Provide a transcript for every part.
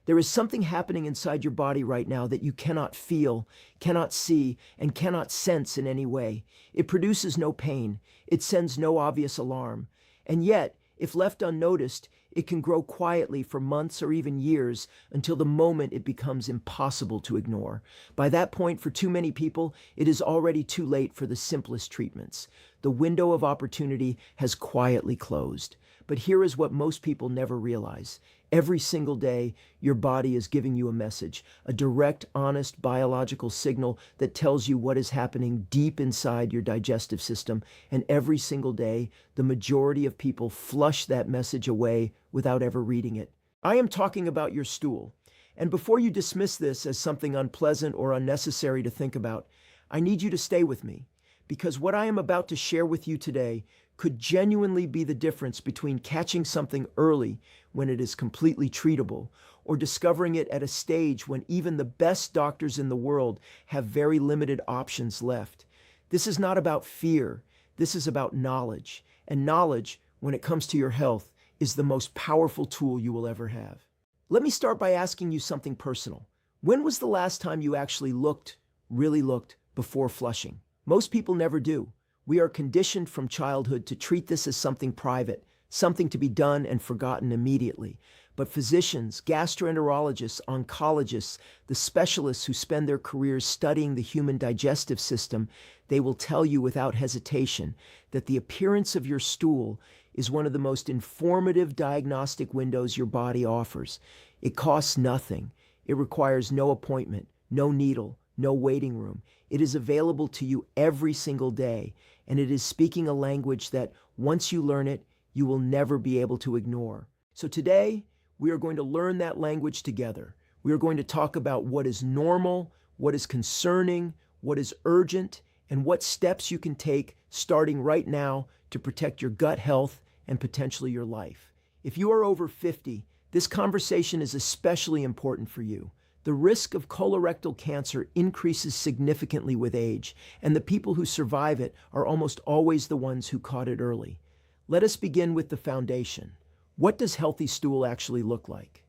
There is something happening inside your body right now that you cannot feel, cannot see, and cannot sense in any way. It produces no pain. It sends no obvious alarm. And yet, if left unnoticed, it can grow quietly for months or even years until the moment it becomes impossible to ignore. By that point, for too many people, it is already too late for the simplest treatments. The window of opportunity has quietly closed. But here is what most people never realize. Every single day, your body is giving you a message, a direct, honest biological signal that tells you what is happening deep inside your digestive system. And every single day, the majority of people flush that message away without ever reading it. I am talking about your stool. And before you dismiss this as something unpleasant or unnecessary to think about, I need you to stay with me, because what I am about to share with you today could genuinely be the difference between catching something early when it is completely treatable, or discovering it at a stage when even the best doctors in the world have very limited options left. This is not about fear. This is about knowledge. And knowledge, when it comes to your health, is the most powerful tool you will ever have. Let me start by asking you something personal. When was the last time you actually really looked, before flushing? Most people never do. We are conditioned from childhood to treat this as something private, something to be done and forgotten immediately. But physicians, gastroenterologists, oncologists, the specialists who spend their careers studying the human digestive system, they will tell you without hesitation that the appearance of your stool is one of the most informative diagnostic windows your body offers. It costs nothing. It requires no appointment, no needle, no waiting room. It is available to you every single day, and it is speaking a language that, once you learn it, you will never be able to ignore. So today, we are going to learn that language together. We are going to talk about what is normal, what is concerning, what is urgent, and what steps you can take starting right now to protect your gut health and potentially your life. If you are over 50, this conversation is especially important for you. The risk of colorectal cancer increases significantly with age, and the people who survive it are almost always the ones who caught it early. Let us begin with the foundation. What does healthy stool actually look like?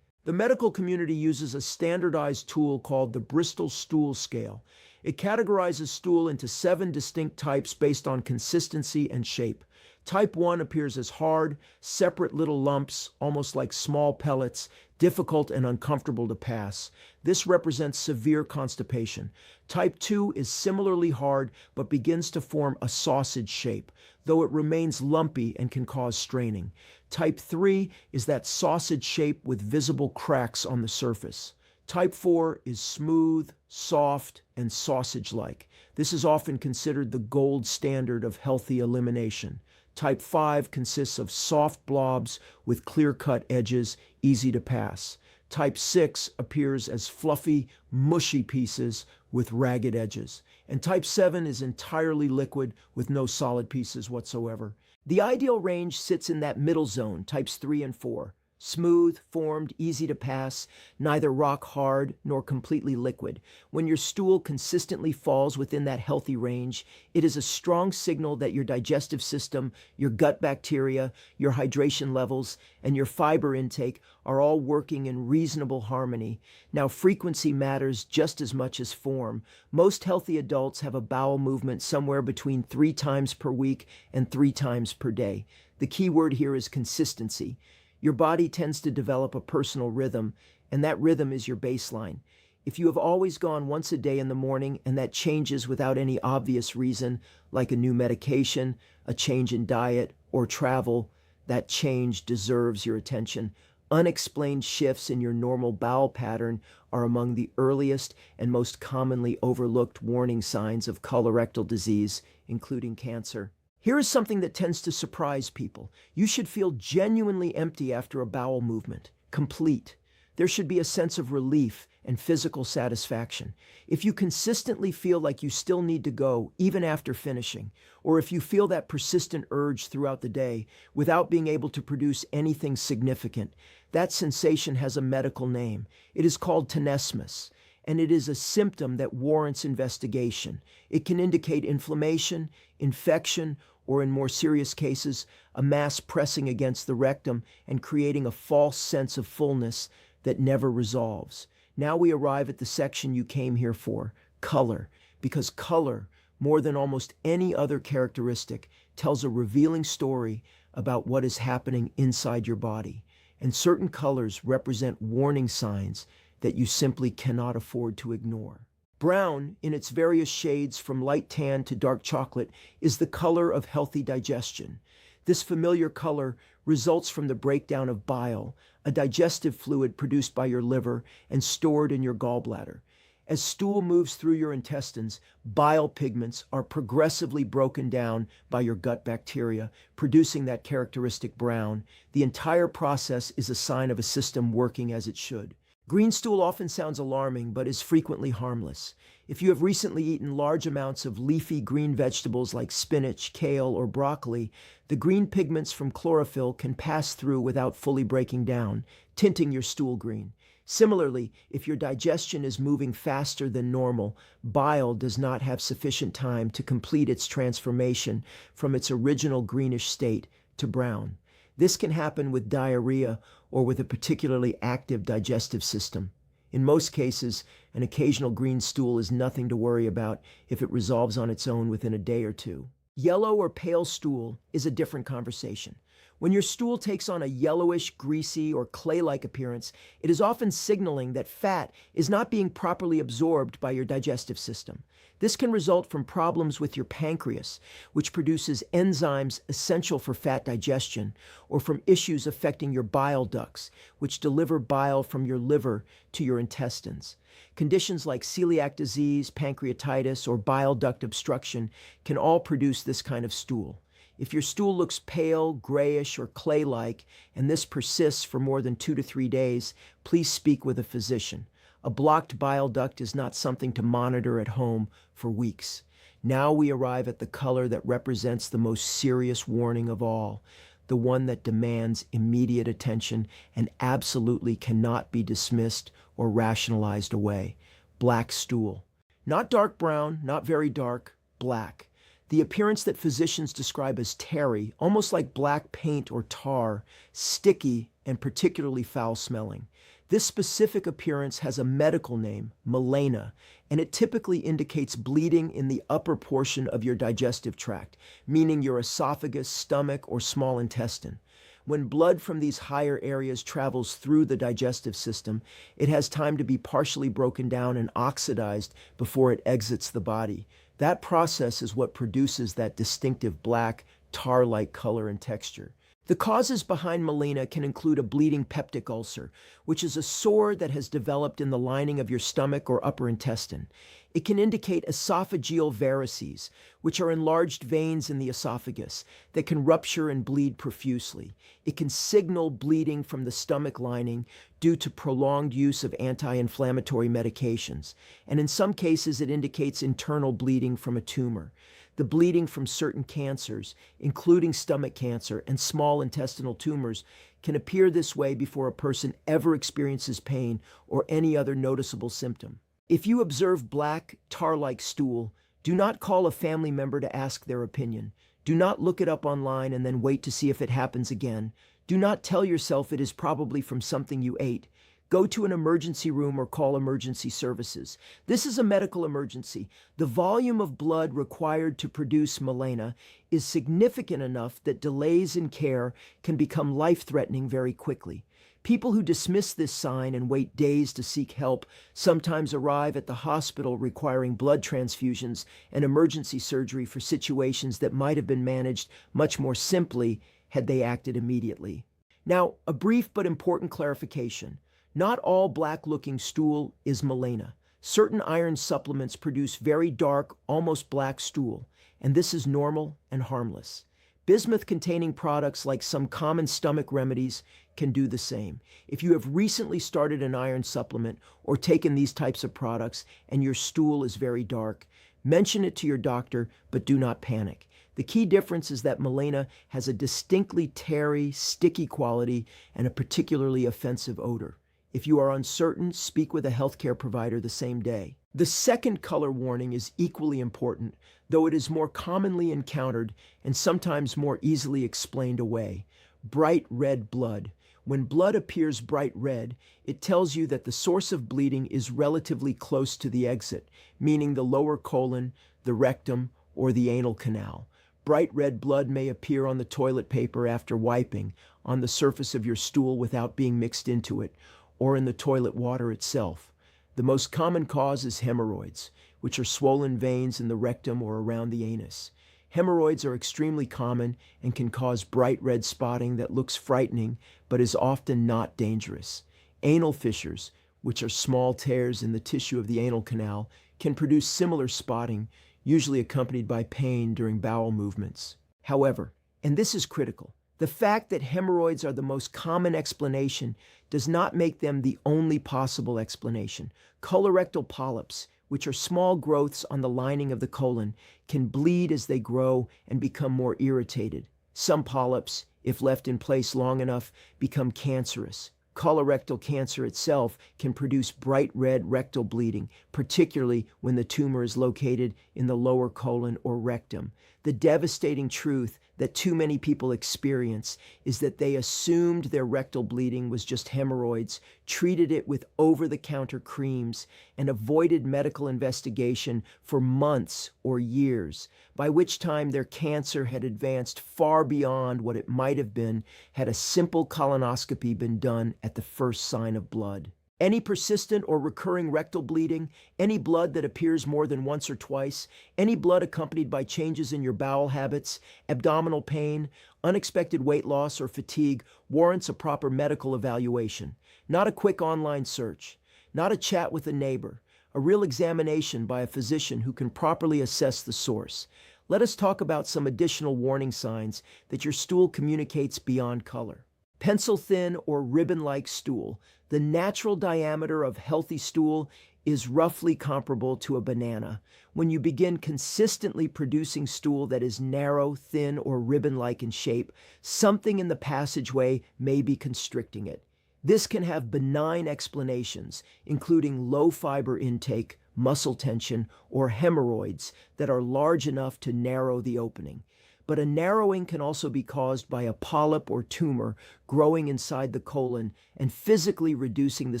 The medical community uses a standardized tool called the Bristol Stool Scale. It categorizes stool into 7 distinct types based on consistency and shape. Type 1 appears as hard, separate little lumps, almost like small pellets, difficult and uncomfortable to pass. This represents severe constipation. Type 2 is similarly hard but begins to form a sausage shape, though it remains lumpy and can cause straining. Type 3 is that sausage shape with visible cracks on the surface. Type 4 is smooth, soft, and sausage-like. This is often considered the gold standard of healthy elimination. Type 5 consists of soft blobs with clear-cut edges, easy to pass. Type 6 appears as fluffy, mushy pieces with ragged edges. And type 7 is entirely liquid with no solid pieces whatsoever. The ideal range sits in that middle zone, types 3 and 4. Smooth, formed, easy to pass, neither rock hard nor completely liquid. When your stool consistently falls within that healthy range, it is a strong signal that your digestive system, your gut bacteria, your hydration levels, and your fiber intake are all working in reasonable harmony. Now, frequency matters just as much as form. Most healthy adults have a bowel movement somewhere between 3 times per week and 3 times per day. The key word here is consistency. Your body tends to develop a personal rhythm, and that rhythm is your baseline. If you have always gone once a day in the morning and that changes without any obvious reason, like a new medication, a change in diet, or travel, that change deserves your attention. Unexplained shifts in your normal bowel pattern are among the earliest and most commonly overlooked warning signs of colorectal disease, including cancer. Here is something that tends to surprise people. You should feel genuinely empty after a bowel movement, complete. There should be a sense of relief and physical satisfaction. If you consistently feel like you still need to go, even after finishing, or if you feel that persistent urge throughout the day without being able to produce anything significant, that sensation has a medical name. It is called tenesmus, and it is a symptom that warrants investigation. It can indicate inflammation, infection, or in more serious cases, a mass pressing against the rectum and creating a false sense of fullness that never resolves. Now we arrive at the section you came here for, color, because color, more than almost any other characteristic, tells a revealing story about what is happening inside your body. And certain colors represent warning signs that you simply cannot afford to ignore. Brown, in its various shades from light tan to dark chocolate, is the color of healthy digestion. This familiar color results from the breakdown of bile, a digestive fluid produced by your liver and stored in your gallbladder. As stool moves through your intestines, bile pigments are progressively broken down by your gut bacteria, producing that characteristic brown. The entire process is a sign of a system working as it should. Green stool often sounds alarming, but is frequently harmless. If you have recently eaten large amounts of leafy green vegetables like spinach, kale, or broccoli, the green pigments from chlorophyll can pass through without fully breaking down, tinting your stool green. Similarly, if your digestion is moving faster than normal, bile does not have sufficient time to complete its transformation from its original greenish state to brown. This can happen with diarrhea or with a particularly active digestive system. In most cases, an occasional green stool is nothing to worry about if it resolves on its own within a day or two. Yellow or pale stool is a different conversation. When your stool takes on a yellowish, greasy, or clay-like appearance, it is often signaling that fat is not being properly absorbed by your digestive system. This can result from problems with your pancreas, which produces enzymes essential for fat digestion, or from issues affecting your bile ducts, which deliver bile from your liver to your intestines. Conditions like celiac disease, pancreatitis, or bile duct obstruction can all produce this kind of stool. If your stool looks pale, grayish, or clay-like, and this persists for more than 2 to 3 days, please speak with a physician. A blocked bile duct is not something to monitor at home for weeks. Now we arrive at the color that represents the most serious warning of all, the one that demands immediate attention and absolutely cannot be dismissed or rationalized away. Black stool. Not dark brown, not very dark, black. The appearance that physicians describe as tarry, almost like black paint or tar, sticky, and particularly foul-smelling. This specific appearance has a medical name, melena, and it typically indicates bleeding in the upper portion of your digestive tract, meaning your esophagus, stomach, or small intestine. When blood from these higher areas travels through the digestive system, it has time to be partially broken down and oxidized before it exits the body. That process is what produces that distinctive black, tar-like color and texture. The causes behind melena can include a bleeding peptic ulcer, which is a sore that has developed in the lining of your stomach or upper intestine. It can indicate esophageal varices, which are enlarged veins in the esophagus that can rupture and bleed profusely. It can signal bleeding from the stomach lining due to prolonged use of anti-inflammatory medications, and in some cases it indicates internal bleeding from a tumor. The bleeding from certain cancers, including stomach cancer and small intestinal tumors, can appear this way before a person ever experiences pain or any other noticeable symptom. If you observe black, tar-like stool, do not call a family member to ask their opinion. Do not look it up online and then wait to see if it happens again. Do not tell yourself it is probably from something you ate. Go to an emergency room or call emergency services. This is a medical emergency. The volume of blood required to produce melena is significant enough that delays in care can become life-threatening very quickly. People who dismiss this sign and wait days to seek help sometimes arrive at the hospital requiring blood transfusions and emergency surgery for situations that might have been managed much more simply had they acted immediately. Now, a brief but important clarification. Not all black-looking stool is melena. Certain iron supplements produce very dark, almost black stool, and this is normal and harmless. Bismuth-containing products like some common stomach remedies can do the same. If you have recently started an iron supplement or taken these types of products and your stool is very dark, mention it to your doctor, but do not panic. The key difference is that melena has a distinctly tarry, sticky quality and a particularly offensive odor. If you are uncertain, speak with a healthcare provider the same day. The second color warning is equally important, though it is more commonly encountered and sometimes more easily explained away. Bright red blood. When blood appears bright red, it tells you that the source of bleeding is relatively close to the exit, meaning the lower colon, the rectum, or the anal canal. Bright red blood may appear on the toilet paper after wiping, on the surface of your stool without being mixed into it, or in the toilet water itself. The most common cause is hemorrhoids, which are swollen veins in the rectum or around the anus. Hemorrhoids are extremely common and can cause bright red spotting that looks frightening but is often not dangerous. Anal fissures, which are small tears in the tissue of the anal canal, can produce similar spotting, usually accompanied by pain during bowel movements. However, and this is critical, the fact that hemorrhoids are the most common explanation does not make them the only possible explanation. Colorectal polyps, which are small growths on the lining of the colon, can bleed as they grow and become more irritated. Some polyps, if left in place long enough, become cancerous. Colorectal cancer itself can produce bright red rectal bleeding, particularly when the tumor is located in the lower colon or rectum. The devastating truth that too many people experience is that they assumed their rectal bleeding was just hemorrhoids, treated it with over-the-counter creams, and avoided medical investigation for months or years, by which time their cancer had advanced far beyond what it might have been had a simple colonoscopy been done at the first sign of blood. Any persistent or recurring rectal bleeding, any blood that appears more than once or twice, any blood accompanied by changes in your bowel habits, abdominal pain, unexpected weight loss, or fatigue warrants a proper medical evaluation. Not a quick online search, not a chat with a neighbor, a real examination by a physician who can properly assess the source. Let us talk about some additional warning signs that your stool communicates beyond color. Pencil-thin or ribbon-like stool. The natural diameter of healthy stool is roughly comparable to a banana. When you begin consistently producing stool that is narrow, thin, or ribbon-like in shape, something in the passageway may be constricting it. This can have benign explanations, including low fiber intake, muscle tension, or hemorrhoids that are large enough to narrow the opening. But a narrowing can also be caused by a polyp or tumor growing inside the colon and physically reducing the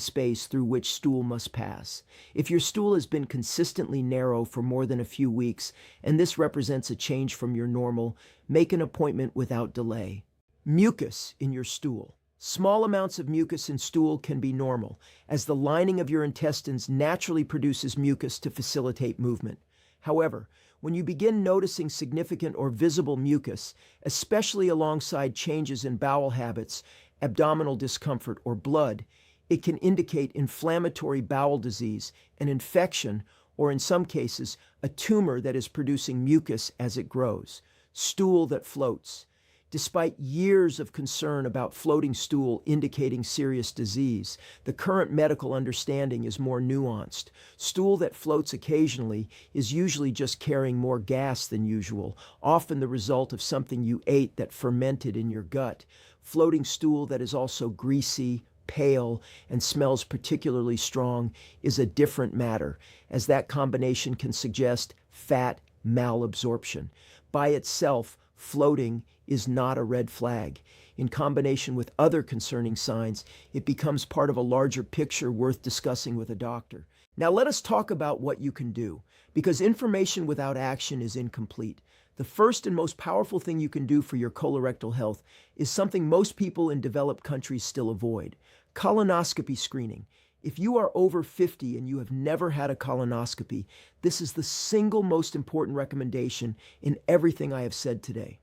space through which stool must pass. If your stool has been consistently narrow for more than a few weeks, and this represents a change from your normal, make an appointment without delay. Mucus in your stool. Small amounts of mucus in stool can be normal, as the lining of your intestines naturally produces mucus to facilitate movement. However, when you begin noticing significant or visible mucus, especially alongside changes in bowel habits, abdominal discomfort, or blood, it can indicate inflammatory bowel disease, an infection, or in some cases, a tumor that is producing mucus as it grows. Stool that floats. Despite years of concern about floating stool indicating serious disease, the current medical understanding is more nuanced. Stool that floats occasionally is usually just carrying more gas than usual, often the result of something you ate that fermented in your gut. Floating stool that is also greasy, pale, and smells particularly strong is a different matter, as that combination can suggest fat malabsorption. By itself, floating is not a red flag. In combination with other concerning signs, it becomes part of a larger picture worth discussing with a doctor. Now let us talk about what you can do, because information without action is incomplete. The first and most powerful thing you can do for your colorectal health is something most people in developed countries still avoid: colonoscopy screening. If you are over 50 and you have never had a colonoscopy, this is the single most important recommendation in everything I have said today.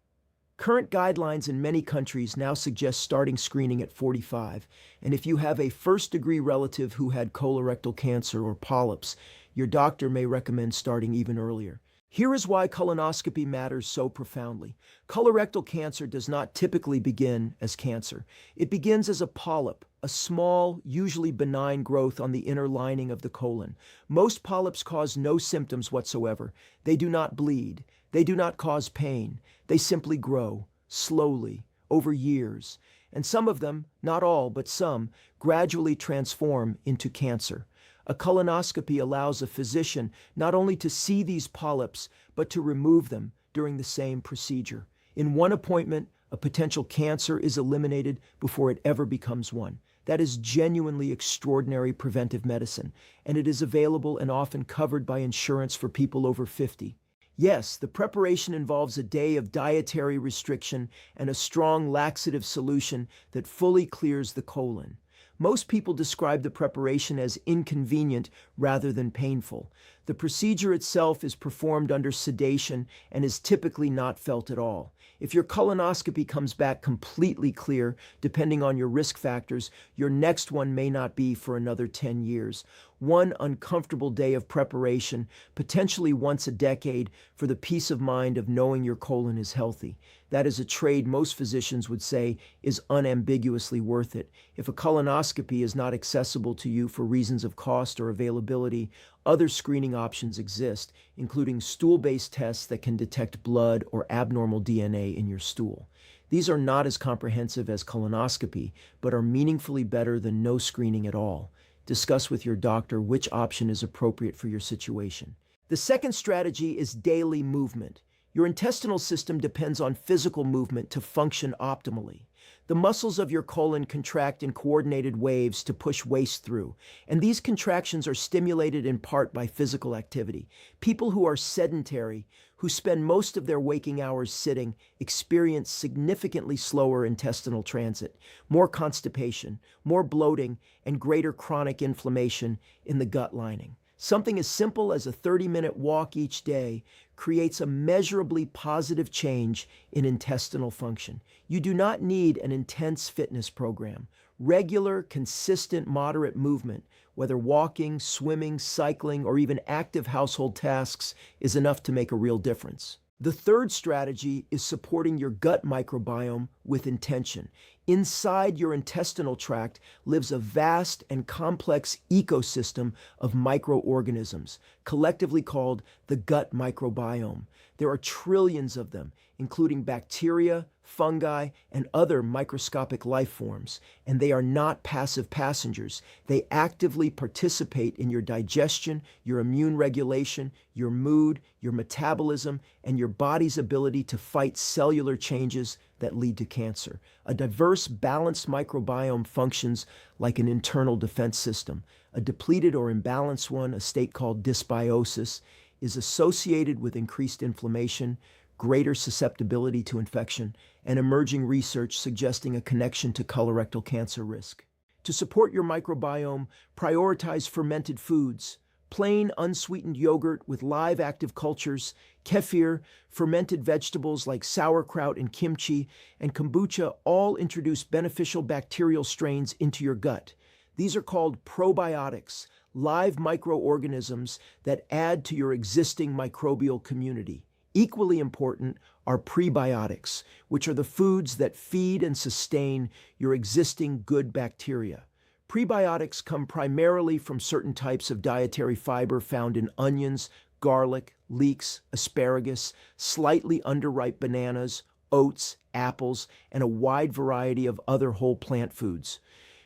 Current guidelines in many countries now suggest starting screening at 45, and if you have a first-degree relative who had colorectal cancer or polyps, your doctor may recommend starting even earlier. Here is why colonoscopy matters so profoundly. Colorectal cancer does not typically begin as cancer. It begins as a polyp, a small, usually benign growth on the inner lining of the colon. Most polyps cause no symptoms whatsoever. They do not bleed. They do not cause pain. They simply grow, slowly, over years. And some of them, not all, but some, gradually transform into cancer. A colonoscopy allows a physician not only to see these polyps, but to remove them during the same procedure. In one appointment, A potential cancer is eliminated before it ever becomes one. That is genuinely extraordinary preventive medicine, and it is available and often covered by insurance for people over 50. Yes, the preparation involves a day of dietary restriction and a strong laxative solution that fully clears the colon. Most people describe the preparation as inconvenient rather than painful. The procedure itself is performed under sedation and is typically not felt at all. If your colonoscopy comes back completely clear, depending on your risk factors, your next one may not be for another 10 years. One uncomfortable day of preparation, potentially once a decade, for the peace of mind of knowing your colon is healthy. That is a trade most physicians would say is unambiguously worth it. If a colonoscopy is not accessible to you for reasons of cost or availability, other screening options exist, including stool-based tests that can detect blood or abnormal DNA in your stool. These are not as comprehensive as colonoscopy, but are meaningfully better than no screening at all. Discuss with your doctor which option is appropriate for your situation. The second strategy is daily movement. Your intestinal system depends on physical movement to function optimally. The muscles of your colon contract in coordinated waves to push waste through, and these contractions are stimulated in part by physical activity. People who are sedentary, who spend most of their waking hours sitting, experience significantly slower intestinal transit, more constipation, more bloating, and greater chronic inflammation in the gut lining. Something as simple as a 30-minute walk each day creates a measurably positive change in intestinal function. You do not need an intense fitness program. Regular, consistent, moderate movement, whether walking, swimming, cycling, or even active household tasks, is enough to make a real difference. The third strategy is supporting your gut microbiome with intention. Inside your intestinal tract lives a vast and complex ecosystem of microorganisms, collectively called the gut microbiome. There are trillions of them, including bacteria, fungi, and other microscopic life forms, and they are not passive passengers. They actively participate in your digestion, your immune regulation, your mood, your metabolism, and your body's ability to fight cellular changes that lead to cancer. A diverse, balanced microbiome functions like an internal defense system. A depleted or imbalanced one, a state called dysbiosis, is associated with increased inflammation, greater susceptibility to infection, and emerging research suggesting a connection to colorectal cancer risk. To support your microbiome, prioritize fermented foods. Plain, unsweetened yogurt with live active cultures, kefir, fermented vegetables like sauerkraut and kimchi, and kombucha all introduce beneficial bacterial strains into your gut. These are called probiotics, live microorganisms that add to your existing microbial community. Equally important are prebiotics, which are the foods that feed and sustain your existing good bacteria. Prebiotics come primarily from certain types of dietary fiber found in onions, garlic, leeks, asparagus, slightly underripe bananas, oats, apples, and a wide variety of other whole plant foods.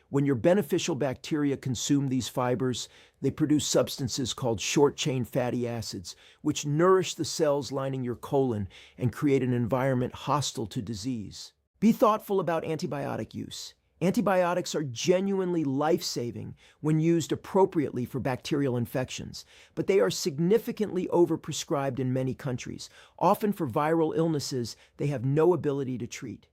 When your beneficial bacteria consume these fibers, they produce substances called short-chain fatty acids, which nourish the cells lining your colon and create an environment hostile to disease. Be thoughtful about antibiotic use. Antibiotics are genuinely life-saving when used appropriately for bacterial infections, but they are significantly overprescribed in many countries. Often for viral illnesses they have no ability to treat.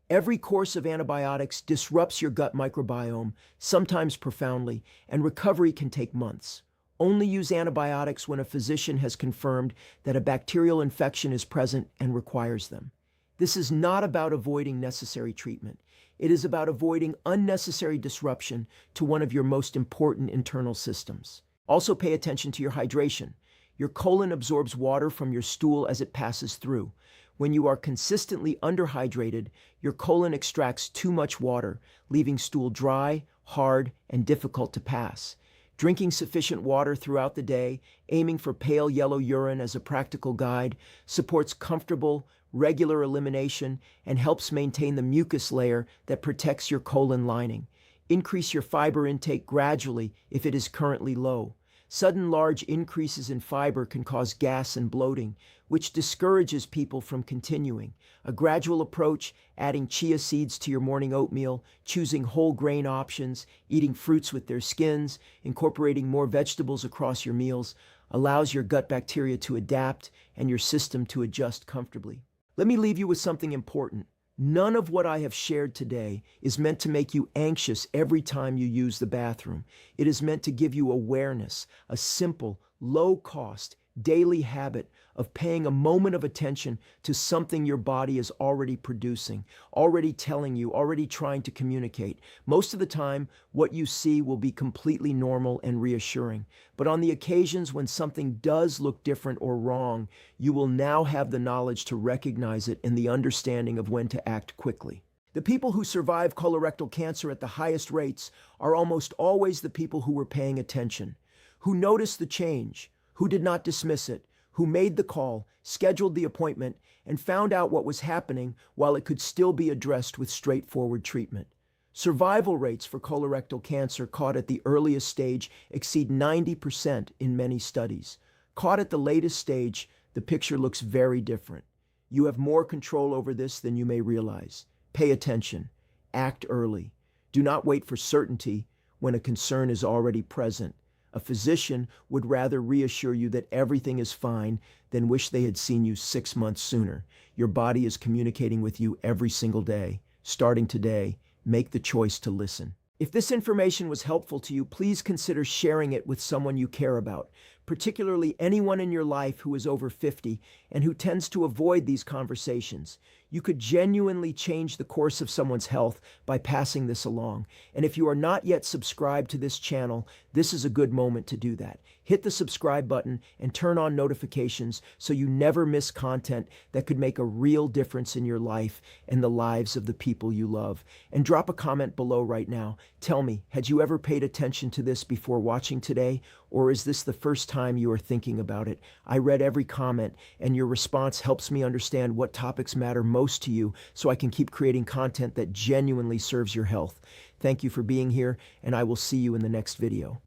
Every course of antibiotics disrupts your gut microbiome, sometimes profoundly, and recovery can take months. Only use antibiotics when a physician has confirmed that a bacterial infection is present and requires them. This is not about avoiding necessary treatment. It is about avoiding unnecessary disruption to one of your most important internal systems. Also pay attention to your hydration. Your colon absorbs water from your stool as it passes through. When you are consistently underhydrated, your colon extracts too much water, leaving stool dry, hard, and difficult to pass. Drinking sufficient water throughout the day, aiming for pale yellow urine as a practical guide, supports comfortable, regular elimination and helps maintain the mucus layer that protects your colon lining. Increase your fiber intake gradually if it is currently low. Sudden large increases in fiber can cause gas and bloating, which discourages people from continuing. A gradual approach, adding chia seeds to your morning oatmeal, choosing whole grain options, eating fruits with their skins, incorporating more vegetables across your meals, allows your gut bacteria to adapt and your system to adjust comfortably. Let me leave you with something important. None of what I have shared today is meant to make you anxious every time you use the bathroom. It is meant to give you awareness, a simple, low-cost, daily habit of paying a moment of attention to something your body is already producing, already telling you, already trying to communicate. Most of the time, what you see will be completely normal and reassuring. But on the occasions when something does look different or wrong, you will now have the knowledge to recognize it and the understanding of when to act quickly. The people who survive colorectal cancer at the highest rates are almost always the people who were paying attention, who noticed the change, who did not dismiss it, who made the call, scheduled the appointment, and found out what was happening while it could still be addressed with straightforward treatment. Survival rates for colorectal cancer caught at the earliest stage exceed 90% in many studies. Caught at the latest stage, the picture looks very different. You have more control over this than you may realize. Pay attention. Act early. Do not wait for certainty when a concern is already present. A physician would rather reassure you that everything is fine than wish they had seen you 6 months sooner. Your body is communicating with you every single day. Starting today, make the choice to listen. If this information was helpful to you, please consider sharing it with someone you care about, particularly anyone in your life who is over 50 and who tends to avoid these conversations. You could genuinely change the course of someone's health by passing this along. And if you are not yet subscribed to this channel, this is a good moment to do that. Hit the subscribe button and turn on notifications so you never miss content that could make a real difference in your life and the lives of the people you love. And drop a comment below right now. Tell me, had you ever paid attention to this before watching today, or is this the first time you are thinking about it? I read every comment, and your response helps me understand what topics matter most to you so I can keep creating content that genuinely serves your health. Thank you for being here, and I will see you in the next video.